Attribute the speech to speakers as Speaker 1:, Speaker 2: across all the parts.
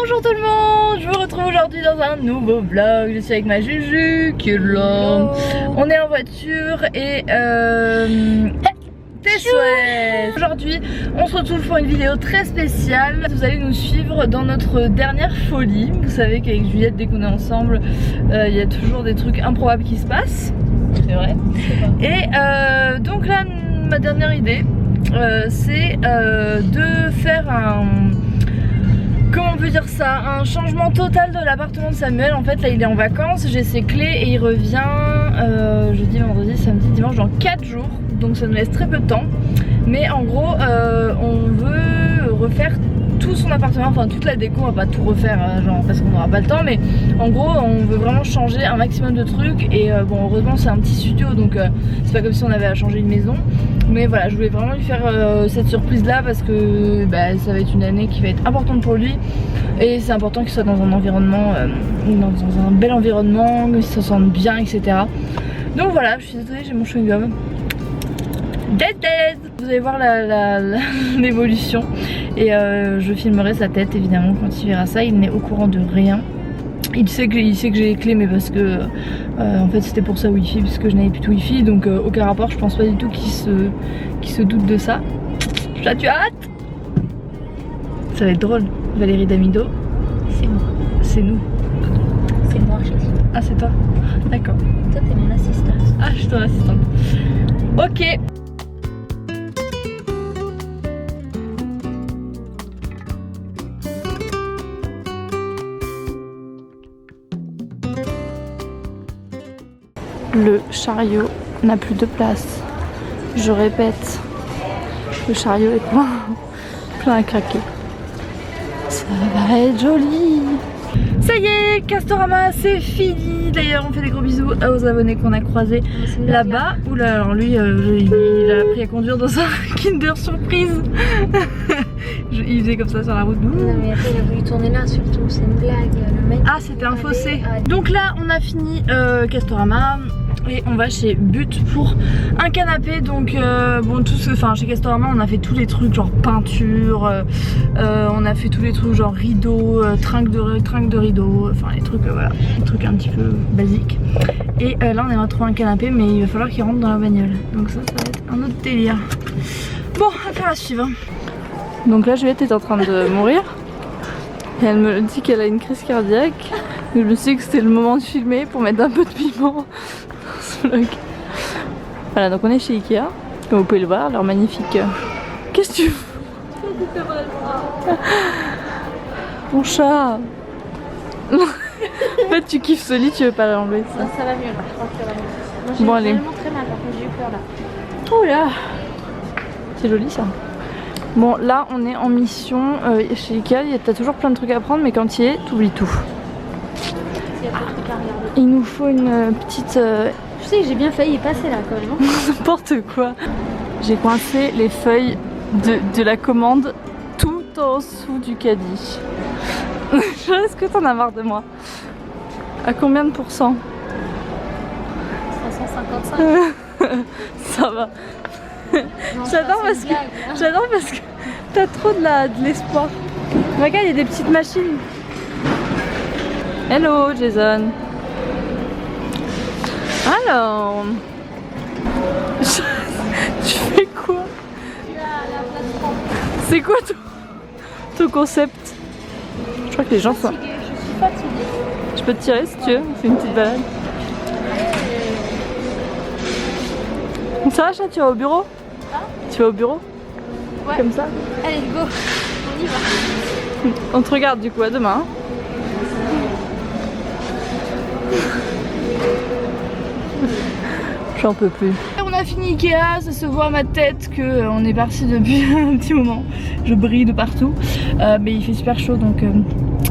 Speaker 1: Bonjour tout le monde, je vous retrouve aujourd'hui dans un nouveau vlog. Je suis avec ma Juju qui est là. On est en voiture et tes souhaits. Aujourd'hui on se retrouve pour une vidéo très spéciale. Vous allez nous suivre dans notre dernière folie. Vous savez qu'avec Juliette, dès qu'on est ensemble, il y a toujours des trucs improbables qui se passent. C'est vrai. Et donc là, ma dernière idée, c'est de faire un... Comment on peut dire ça? Un changement total de l'appartement de Samuel. En fait là il est en vacances, j'ai ses clés et il revient jeudi, vendredi, samedi, dimanche dans 4 jours. Donc ça nous laisse très peu de temps. Mais en gros on veut refaire tout son appartement, enfin toute la déco, on va pas tout refaire genre parce qu'on n'aura pas le temps, mais en gros on veut vraiment changer un maximum de trucs. Et bon, heureusement c'est un petit studio, donc c'est pas comme si on avait à changer une maison. Mais voilà, je voulais vraiment lui faire cette surprise là parce que ça va être une année qui va être importante pour lui. Et c'est important qu'il soit dans un environnement, dans un bel environnement, qu'il se sente bien, etc. Donc voilà, je suis désolée, j'ai mon chewing-gum. Vous allez voir l'évolution. Et je filmerai sa tête évidemment quand il verra ça. Il n'est au courant de rien. Il sait que j'ai les clés, mais parce que en fait c'était pour sa wifi, puisque je n'avais plus de wifi, donc aucun rapport. Je pense pas du tout qu'il se doute de ça. Là, tu as hâte? Ça va être drôle. Valérie Damido,
Speaker 2: c'est moi.
Speaker 1: C'est nous.
Speaker 2: C'est moi, chérie.
Speaker 1: Ah, c'est toi? D'accord.
Speaker 2: Toi, t'es mon assistante.
Speaker 1: Ah, je suis ton assistante. Ok. Le chariot n'a plus de place. Je répète, le chariot est plein à craquer. Ça va être joli. Ça y est, Castorama, c'est fini. D'ailleurs, on fait des gros bisous aux abonnés qu'on a croisés là-bas. Oula, alors lui, il a appris à conduire dans un Kinder Surprise. Il faisait comme ça sur la route.
Speaker 2: Non, mais après, il a voulu tourner là, surtout. C'est une blague. Le mec,
Speaker 1: ah, c'était un fossé. Donc là, on a fini Castorama. Et on va chez But pour un canapé. Donc bon, chez Castorama on a fait tous les trucs genre peinture, on a fait tous les trucs genre rideaux, trinque de rideaux, enfin les trucs voilà, les trucs un petit peu basiques. Et là on aimerait trouver un canapé, mais il va falloir qu'il rentre dans la bagnole. Donc ça va être un autre délire. Bon, affaire à suivre. Donc là Juliette est en train de mourir et elle me dit qu'elle a une crise cardiaque. Je me suis dit que c'était le moment de filmer pour mettre un peu de piment. Voilà, donc on est chez Ikea, comme vous pouvez le voir, leur magnifique... Qu'est-ce que tu fais? Mon chat. En fait tu kiffes ce lit, tu veux pas l'enlever ça.
Speaker 2: Ça va mieux là, je crois que ça va mieux. Moi,
Speaker 1: bon, allez.
Speaker 2: Vraiment très mal, par contre j'ai eu peur là.
Speaker 1: Oh là, c'est joli ça. Bon là on est en mission chez Ikea, t'as toujours plein de trucs à prendre, mais quand tu y es, t'oublies tout. Il nous faut une petite...
Speaker 2: Je sais que j'ai bien failli y passer là quand même.
Speaker 1: N'importe quoi. J'ai coincé les feuilles de la commande tout en dessous du caddie. Est-ce que t'en as marre de moi? À combien de pourcents?
Speaker 2: 355.
Speaker 1: Ça va. J'adore parce que t'as trop de l'espoir. Regarde, il y a des petites machines. Hello Jason. Alors, tu fais quoi? C'est quoi ton concept? Je crois que les gens sont...
Speaker 2: Je suis fatiguée.
Speaker 1: Je peux te tirer si tu veux, c'est une petite balade. Ça va chat, tu vas au bureau?
Speaker 2: Hein?
Speaker 1: Tu vas au bureau?
Speaker 2: Ouais.
Speaker 1: Comme ça?
Speaker 2: Allez, go. On y va.
Speaker 1: On te regarde du coup, à demain. J'en peux plus. On a fini Ikea, ça se voit à ma tête qu'on est parti depuis un petit moment. Je brille de partout, mais il fait super chaud donc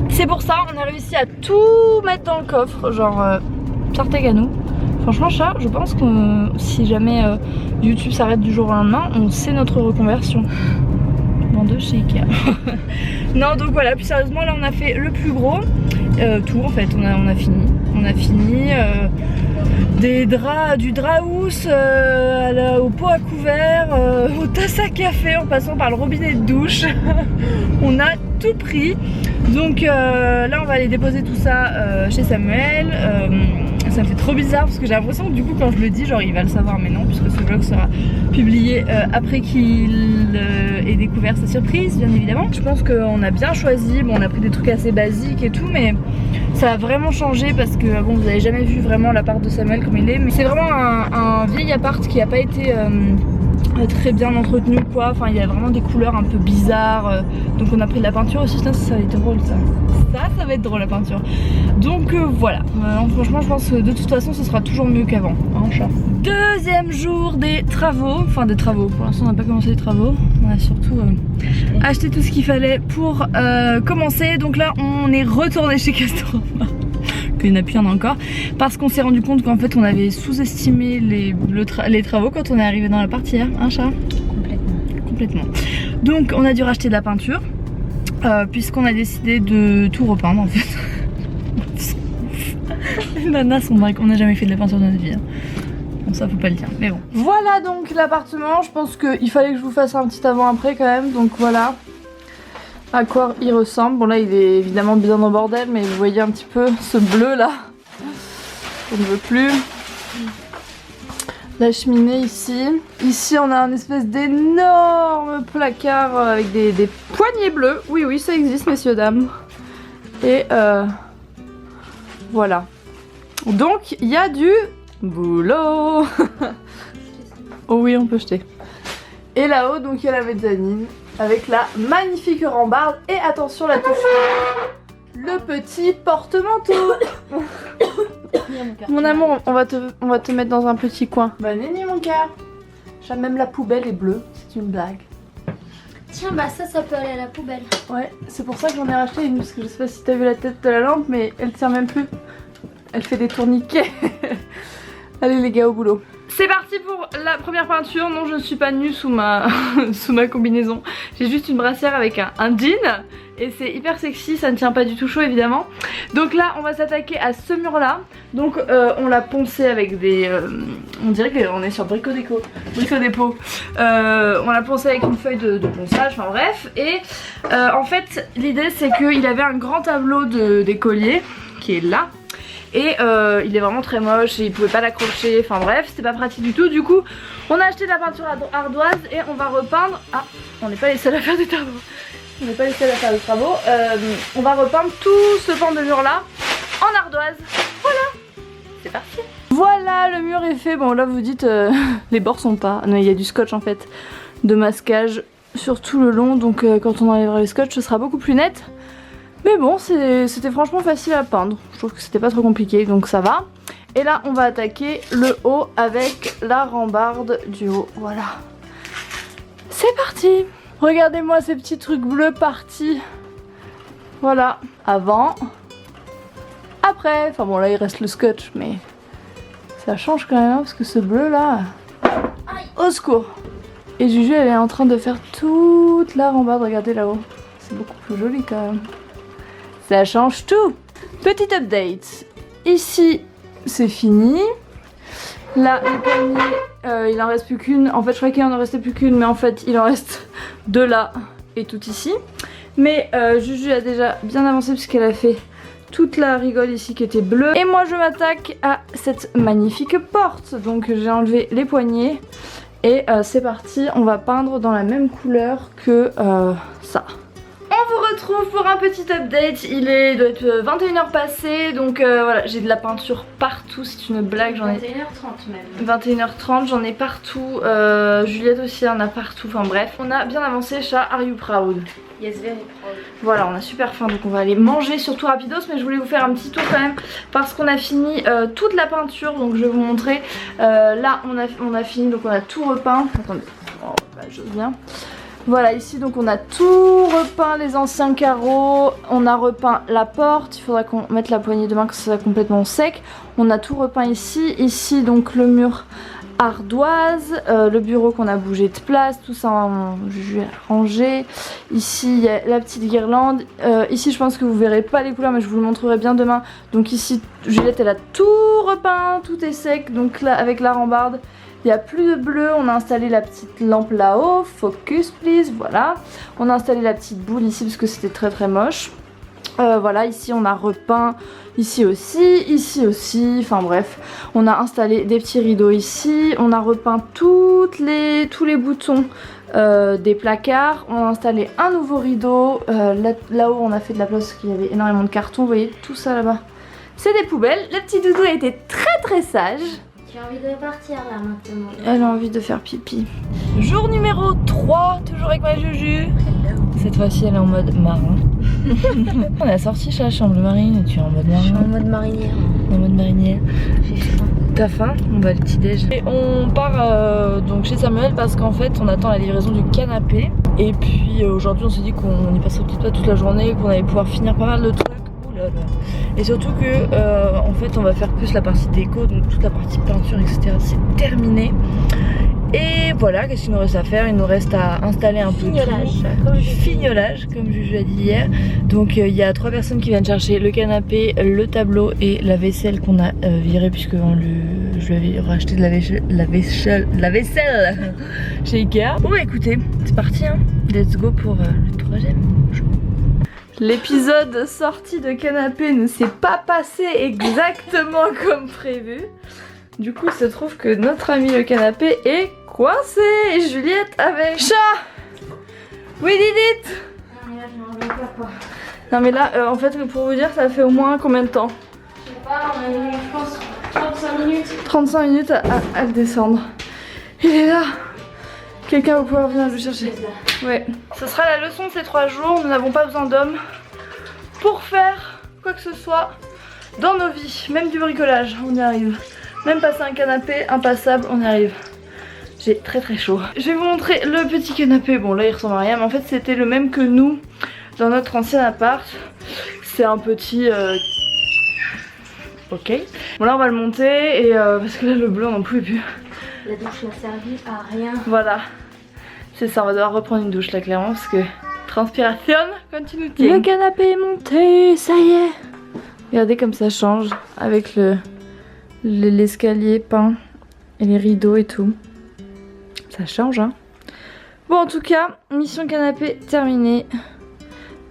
Speaker 1: c'est pour ça on a réussi à tout mettre dans le coffre, genre Sartec à nous. Franchement chat, je pense que si jamais YouTube s'arrête du jour au lendemain, on sait notre reconversion. Vendeuse chez Ikea. Non donc voilà, plus sérieusement là on a fait le plus gros, tout en fait, on a fini. On a fini des draps, du drap housse au pot à couvert, aux tasses à café en passant par le robinet de douche. On a tout pris. Donc là on va aller déposer tout ça chez Samuel. Ça me fait trop bizarre parce que j'ai l'impression que du coup quand je le dis genre il va le savoir, mais non, puisque ce vlog sera publié après qu'il ait découvert sa surprise, bien évidemment. Je pense qu'on a bien choisi, bon on a pris des trucs assez basiques et tout, mais ça a vraiment changé parce que bon vous avez jamais vu vraiment l'appart de Samuel comme il est, mais c'est vraiment un vieil appart qui a pas été très bien entretenu ou quoi, enfin il y a vraiment des couleurs un peu bizarres, donc on a pris de la peinture aussi. Putain, ça va être drôle ça va être drôle la peinture. Donc voilà, franchement je pense que de toute façon ce sera toujours mieux qu'avant, hein, chat. Deuxième jour des travaux, pour l'instant on n'a pas commencé les travaux, on a surtout acheté tout ce qu'il fallait pour commencer. Donc là on est retourné chez Castorama, qu'il n'y en a plus, il y en a encore, parce qu'on s'est rendu compte qu'en fait on avait sous-estimé les travaux quand on est arrivé dans l'appart hier, hein chat? Complètement. Donc on a dû racheter de la peinture, puisqu'on a décidé de tout repeindre en fait. Les nanas sont dingues, on n'a jamais fait de la peinture de notre vie. Hein. Bon, ça faut pas le dire, mais bon. Voilà donc l'appartement, je pense qu'il fallait que je vous fasse un petit avant-après quand même, donc voilà à quoi il ressemble. Bon là il est évidemment bien en bordel, mais vous voyez un petit peu ce bleu là, je ne veux plus. La cheminée ici. Ici on a un espèce d'énorme placard avec des poignées bleues. Oui oui ça existe messieurs dames. Et voilà. Donc il y a du boulot. Oh oui on peut jeter. Et là-haut donc il y a la mezzanine avec la magnifique rambarde. Et attention la touche, le petit porte-manteau. Mon amour, on va te mettre dans un petit coin. Bah Néni mon cœur. Même la poubelle est bleue, c'est une blague.
Speaker 2: Tiens bah ça peut aller à la poubelle.
Speaker 1: Ouais, c'est pour ça que j'en ai racheté une, parce que je sais pas si t'as vu la tête de la lampe, mais elle tient même plus. Elle fait des tourniquets. Allez les gars au boulot. C'est parti pour la première peinture. Non je ne suis pas nue sous ma combinaison. J'ai juste une brassière avec un jean. Et c'est hyper sexy, ça ne tient pas du tout chaud évidemment. Donc là on va s'attaquer à ce mur là. Donc on l'a poncé avec des... on dirait qu'on est sur Brico Dépôt. On l'a poncé avec une feuille de ponçage, enfin bref. Et en fait l'idée c'est qu'il avait un grand tableau d'écolier qui est là. Et il est vraiment très moche et il pouvait pas l'accrocher, enfin bref c'était pas pratique du tout. Du coup on a acheté de la peinture ardoise et on va repeindre. Ah on n'est pas les seuls à faire des travaux. On va repeindre tout ce pan de mur là en ardoise. Voilà, c'est parti. Voilà le mur est fait. Bon là vous dites les bords sont pas... Non il y a du scotch en fait de masquage sur tout le long. Donc quand on enlèvera le scotch ce sera beaucoup plus net. Mais bon c'était franchement facile à peindre. Je trouve que c'était pas trop compliqué donc ça va. Et là on va attaquer le haut avec la rambarde du haut. Voilà. C'est parti. Regardez-moi ces petits trucs bleus partis. Voilà. Avant. Après. Enfin bon là il reste le scotch mais ça change quand même hein, parce que ce bleu là. Au secours. Et Juju elle est en train de faire toute la rambarde. Regardez là-haut. C'est beaucoup plus joli quand même. Ça change tout. Petit update. Ici c'est fini. Là les poignées il en reste plus qu'une. En fait je croyais qu'il en restait plus qu'une mais en fait il en reste deux là et tout ici. Mais Juju a déjà bien avancé puisqu'elle a fait toute la rigole ici qui était bleue. Et moi je m'attaque à cette magnifique porte. Donc j'ai enlevé les poignées et c'est parti. On va peindre dans la même couleur que ça. On vous retrouve pour un petit update. Il doit être 21h passé. Donc voilà, j'ai de la peinture partout. C'est une blague. J'en ai
Speaker 2: 21h30 même.
Speaker 1: 21h30, j'en ai partout. Juliette aussi en a partout. Enfin bref, on a bien avancé. Chat, are you proud?
Speaker 2: Yes, very proud.
Speaker 1: Voilà, on a super faim donc on va aller manger surtout rapidos. Mais je voulais vous faire un petit tour quand même parce qu'on a fini toute la peinture. Donc je vais vous montrer. Là on a fini, donc on a tout repeint. Attendez, oh, bah, j'ose bien. Voilà, ici donc on a tout repeint, les anciens carreaux, on a repeint la porte, il faudra qu'on mette la poignée de main que ça soit complètement sec. On a tout repeint ici donc le mur ardoise, le bureau qu'on a bougé de place, tout ça je vais ranger. Ici il y a la petite guirlande, ici je pense que vous verrez pas les couleurs mais je vous le montrerai bien demain. Donc ici Juliette elle a tout repeint, tout est sec, donc là avec la rambarde. Il n'y a plus de bleu, on a installé la petite lampe là-haut, focus please, voilà. On a installé la petite boule ici parce que c'était très très moche. Voilà, ici on a repeint, ici aussi, enfin bref. On a installé des petits rideaux ici, on a repeint tous les boutons des placards. On a installé un nouveau rideau, là-haut on a fait de la place parce qu'il y avait énormément de cartons, vous voyez tout ça là-bas. C'est des poubelles, le petit doudou a été très sage.
Speaker 2: Tu as envie de partir là maintenant?
Speaker 1: Elle a envie de faire pipi. Jour numéro 3, toujours avec ma Juju. Cette fois-ci elle est en mode marin. On a sorti chez la chambre marine et tu es en mode marin.
Speaker 2: Je suis en mode marinière.
Speaker 1: En mode marinière.
Speaker 2: J'ai faim.
Speaker 1: T'as faim? On va le petit déj. Et on part donc chez Samuel parce qu'en fait on attend la livraison du canapé. Et puis aujourd'hui on s'est dit qu'on y passerait peut-être pas toute la journée, qu'on allait pouvoir finir pas mal de trucs. Et surtout que en fait on va faire plus la partie déco, donc toute la partie peinture etc c'est terminé. Et voilà, qu'est-ce qu'il nous reste à faire? Il nous reste à installer un peu tout. Fignolage comme Juju a dit hier. Donc il y a 3 personnes qui viennent chercher le canapé, le tableau et la vaisselle qu'on a viré puisque je lui avais racheté de la vaisselle chez Ikea. Bon bah écoutez, c'est parti hein. Let's go pour le 3e jour. L'épisode sortie de canapé ne s'est pas passé exactement comme prévu. Du coup, il se trouve que notre ami le canapé est coincé. Et Juliette avec chat. We did it.
Speaker 2: Non mais là je m'en veux pas quoi.
Speaker 1: Non mais là, en fait, pour vous dire, ça fait au moins combien de temps?
Speaker 2: Je sais pas, on a mis, je pense 35 minutes.
Speaker 1: 35 minutes à le descendre. Il est là. Quelqu'un va pouvoir venir le chercher. Ouais. Ce sera la leçon de ces 3 jours. Nous n'avons pas besoin d'hommes pour faire quoi que ce soit dans nos vies. Même du bricolage, on y arrive. Même passer un canapé impassable, on y arrive. J'ai très chaud. Je vais vous montrer le petit canapé. Bon là il ressemble à rien, mais en fait c'était le même que nous dans notre ancien appart. C'est un petit... Ok. Bon là on va le monter et parce que là le bleu on n'en pouvait plus.
Speaker 2: La douche n'a servi à rien.
Speaker 1: Voilà. C'est ça, on va devoir reprendre une douche là clairement parce que transpiration continue. Le canapé est monté, ça y est. Regardez comme ça change avec l'escalier peint et les rideaux et tout. Ça change hein. Bon en tout cas, mission canapé terminée.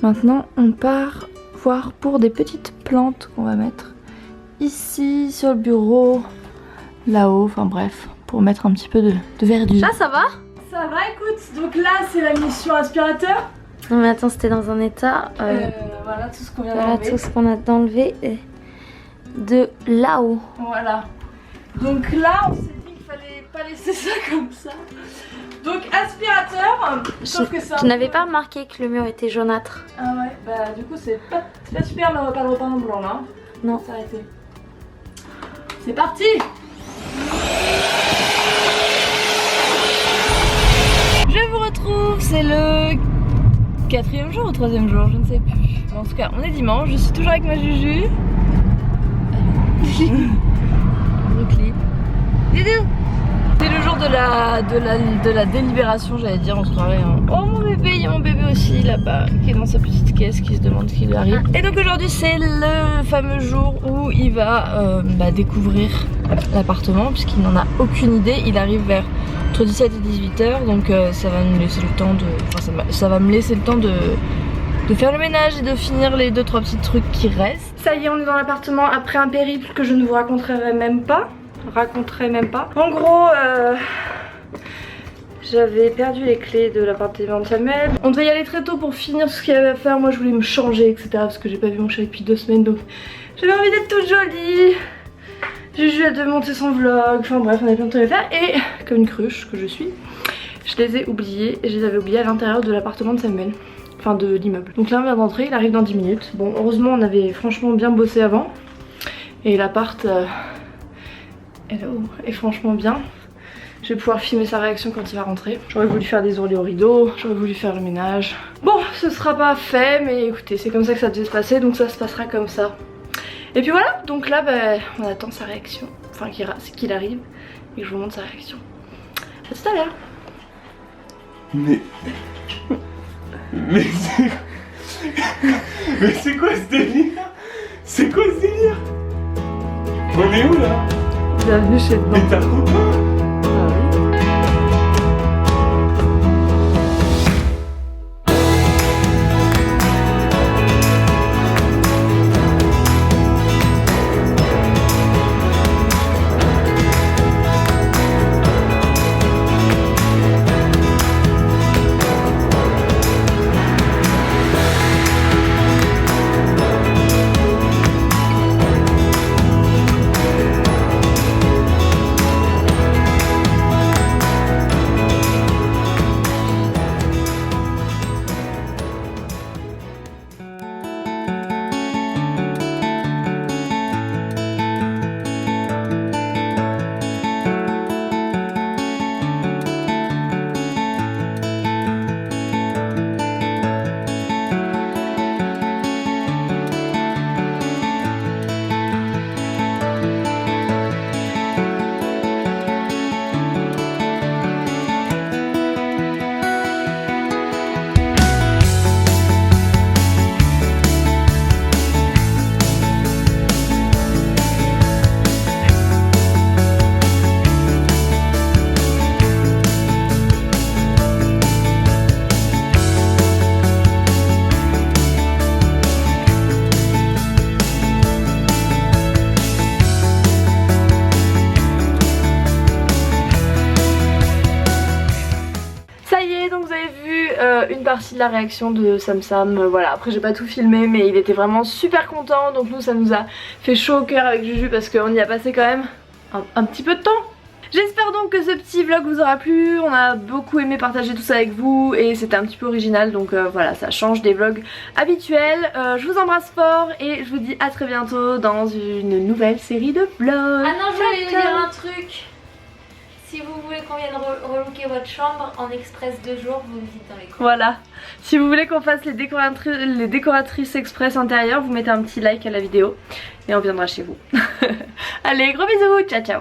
Speaker 1: Maintenant on part voir pour des petites plantes qu'on va mettre ici sur le bureau, là-haut, enfin bref, pour mettre un petit peu de verdure.
Speaker 2: Ça va?
Speaker 1: Ça va, écoute, donc là c'est la mission aspirateur.
Speaker 2: Non mais attends, c'était dans un état...
Speaker 1: voilà tout ce qu'on vient
Speaker 2: voilà
Speaker 1: d'enlever.
Speaker 2: tout ce qu'on a d'enlever de là-haut.
Speaker 1: Voilà. Donc là on s'est dit qu'il fallait pas laisser ça comme ça. Donc aspirateur, sauf que ça...
Speaker 2: Je n'avais pas remarqué que le mur était jaunâtre.
Speaker 1: Ah ouais, bah du coup c'est pas super, mais on va pas le repeindre en blanc là.
Speaker 2: Non.
Speaker 1: S'arrêter. C'est parti. Je vous retrouve, c'est le 4e jour ou 3e jour, je ne sais plus. En tout cas, on est dimanche, je suis toujours avec ma Juju. Brooklyn. Didou. C'est le jour de la délibération, j'allais dire, on se croirait. Hein. Oh mon bébé, il y a mon bébé aussi là-bas, qui est dans sa petite caisse, qui se demande ce qui lui arrive. Et donc aujourd'hui, c'est le fameux jour où il va découvrir l'appartement, puisqu'il n'en a aucune idée. Il arrive vers entre 17 et 18h, donc ça va me laisser le temps de... Enfin, ça va me laisser le temps de faire le ménage et de finir les 2-3 petits trucs qui restent. Ça y est, on est dans l'appartement après un périple que je ne vous raconterai même pas. En gros, j'avais perdu les clés de l'appartement de Samuel. On devait y aller très tôt pour finir ce qu'il y avait à faire. Moi je voulais me changer etc, parce que j'ai pas vu mon chéri depuis 2 semaines, donc j'avais envie d'être toute jolie. Juju a devait monter son vlog, enfin bref on avait plein de trucs à faire. Et comme une cruche que je suis, je les ai oubliés. Je les avais oubliés à l'intérieur de l'appartement de Samuel. Enfin de l'immeuble. Donc là on vient d'entrer, il arrive dans 10 minutes. Bon heureusement on avait franchement bien bossé avant. Et l'appart est franchement bien. Je vais pouvoir filmer sa réaction quand il va rentrer. J'aurais voulu faire des ourlets au rideau, j'aurais voulu faire le ménage. Bon, ce sera pas fait, mais écoutez, c'est comme ça que ça devait se passer, donc ça se passera comme ça. Et puis voilà, donc là, on attend sa réaction. Enfin, qu'il arrive et que je vous montre sa réaction. À tout à l'heure.
Speaker 3: Mais c'est quoi ce délire? C'est quoi ce délire? On est où là?
Speaker 1: Bienvenue chez toi.
Speaker 3: Mais t'as copain?
Speaker 1: une partie de la réaction de Sam Sam. Voilà, après j'ai pas tout filmé mais il était vraiment super content. Donc nous ça nous a fait chaud au cœur avec Juju parce qu'on y a passé quand même un petit peu de temps. J'espère donc que ce petit vlog vous aura plu, on a beaucoup aimé partager tout ça avec vous et c'était un petit peu original donc voilà, ça change des vlogs habituels. Je vous embrasse fort et je vous dis à très bientôt dans une nouvelle série de vlogs.
Speaker 2: Ah non, je voulais vous dire un truc. Si vous voulez qu'on vienne relooker votre chambre en express 2 jours, vous me dites dans les commentaires.
Speaker 1: Voilà, si vous voulez qu'on fasse les décoratrices express intérieures, vous mettez un petit like à la vidéo et on viendra chez vous. Allez, gros bisous, ciao ciao.